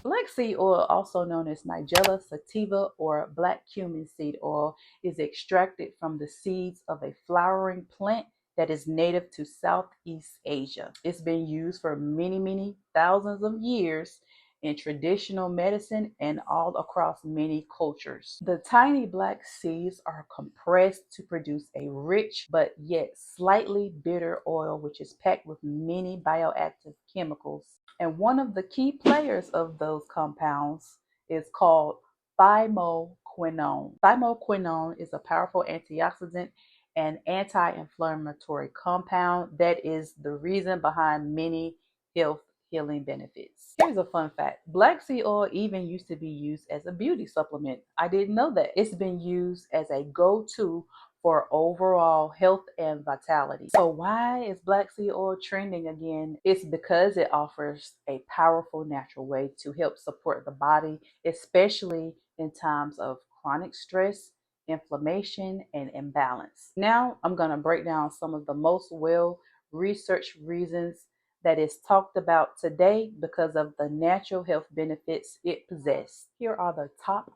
Black seed oil, also known as Nigella, sativa, or black cumin seed oil, is extracted from the seeds of a flowering plant that is native to Southeast Asia. It's been used for many thousands of years in traditional medicine and all across many cultures. The tiny black seeds are compressed to produce a rich but yet slightly bitter oil, which is packed with many bioactive chemicals. And one of the key players of those compounds is called thymoquinone. Thymoquinone is a powerful antioxidant and anti-inflammatory compound that is the reason behind many health healing benefits. Here's a fun fact. Black seed oil even used to be used as a beauty supplement. I didn't know that. It's been used as a go-to for overall health and vitality. So why is black seed oil trending again? It's because it offers a powerful natural way to help support the body, especially in times of chronic stress, inflammation, and imbalance. Now I'm going to break down some of the most well-researched reasons that is talked about today because of the natural health benefits it possesses. Here are the top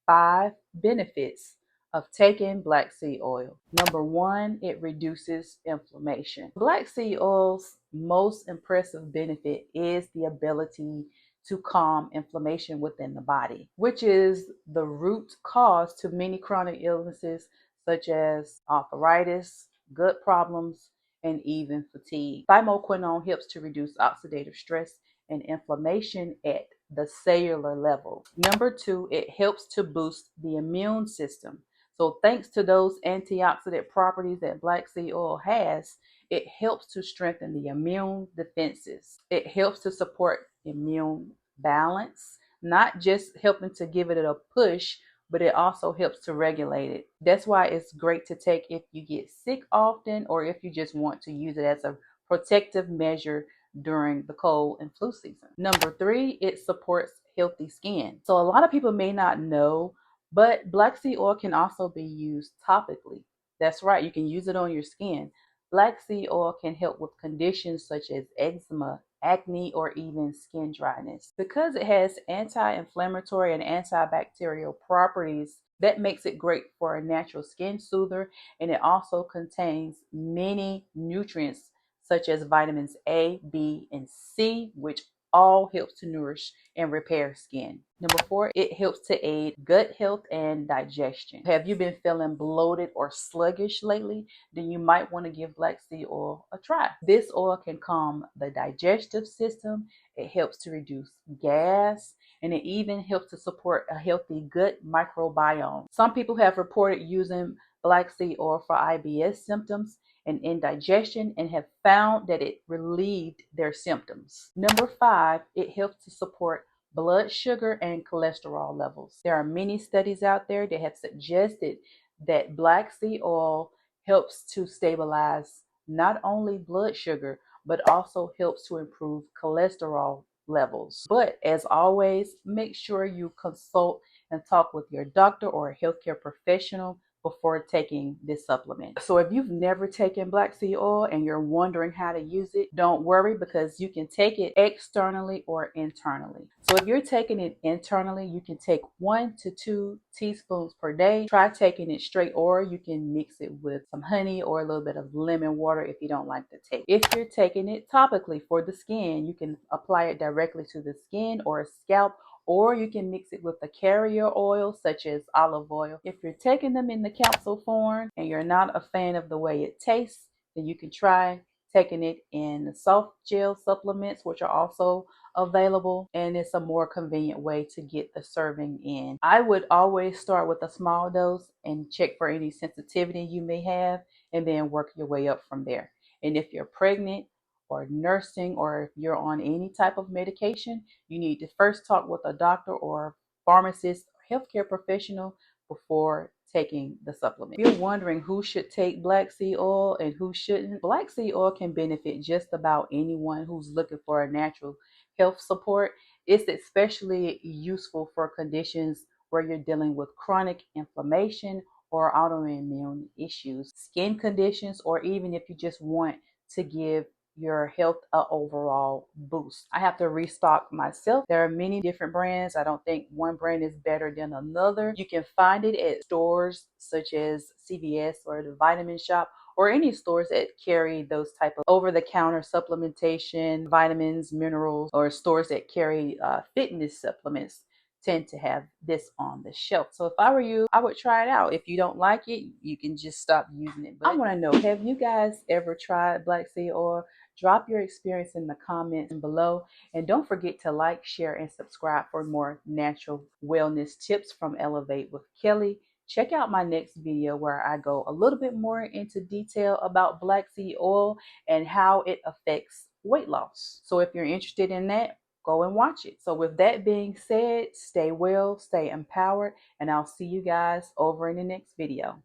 5 benefits of taking black seed oil. Number 1, it reduces inflammation. Black seed oil's most impressive benefit is the ability to calm inflammation within the body, which is the root cause to many chronic illnesses such as arthritis, gut problems, and even fatigue. Thymoquinone helps to reduce oxidative stress and inflammation at the cellular level. Number 2, it helps to boost the immune system. So thanks to those antioxidant properties that black seed oil has, it helps to strengthen the immune defenses. It helps to support immune balance, not just helping to give it a push, but it also helps to regulate it. That's why it's great to take if you get sick often or if you just want to use it as a protective measure during the cold and flu season. Number 3, it supports healthy skin. So a lot of people may not know, but black seed oil can also be used topically. That's right, you can use it on your skin. Black seed oil can help with conditions such as eczema, acne, or even skin dryness. Because it has anti-inflammatory and antibacterial properties, that makes it great for a natural skin soother, and it also contains many nutrients such as vitamins A, B, and C, which all helps to nourish and repair skin. Number 4, it helps to aid gut health and digestion. Have you been feeling bloated or sluggish lately? Then you might want to give black seed oil a try. This oil can calm the digestive system. It helps to reduce gas, and it even helps to support a healthy gut microbiome. Some people have reported using black seed oil for IBS symptoms and indigestion and have found that it relieved their symptoms. Number 5, it helps to support blood sugar and cholesterol levels. There are many studies out there that have suggested that black seed oil helps to stabilize not only blood sugar, but also helps to improve cholesterol levels. But as always, make sure you consult and talk with your doctor or a healthcare professional before taking this supplement. So if you've never taken black seed oil and you're wondering how to use it, don't worry, because you can take it externally or internally. So if you're taking it internally, you can take 1 to 2 teaspoons per day. Try taking it straight, or you can mix it with some honey or a little bit of lemon water if you don't like the taste. If you're taking it topically for the skin, you can apply it directly to the skin or scalp, or you can mix it with a carrier oil such as olive oil. If you're taking them in the capsule form and you're not a fan of the way it tastes, then you can try taking it in the soft gel supplements, which are also available, and it's a more convenient way to get the serving in. I would always start with a small dose and check for any sensitivity you may have, and then work your way up from there. And if you're pregnant or nursing, or if you're on any type of medication, you need to first talk with a doctor or pharmacist or healthcare professional before taking the supplement. If you're wondering who should take black seed oil and who shouldn't, black seed oil can benefit just about anyone who's looking for a natural health support. It's especially useful for conditions where you're dealing with chronic inflammation or autoimmune issues, skin conditions, or even if you just want to give your health a overall boost. I have to restock myself. There are many different brands. I don't think one brand is better than another. You can find it at stores such as CVS or the Vitamin Shop, or any stores that carry those type of over-the-counter supplementation, vitamins, minerals, or stores that carry fitness supplements tend to have this on the shelf. So if I were you, I would try it out. If you don't like it, you can just stop using it. But I want to know, have you guys ever tried black seed oil? Drop your experience in the comments below. And don't forget to like, share, and subscribe for more natural wellness tips from Elevate with Kelly. Check out my next video where I go a little bit more into detail about black seed oil and how it affects weight loss. So if you're interested in that, go and watch it. So with that being said, stay well, stay empowered, and I'll see you guys over in the next video.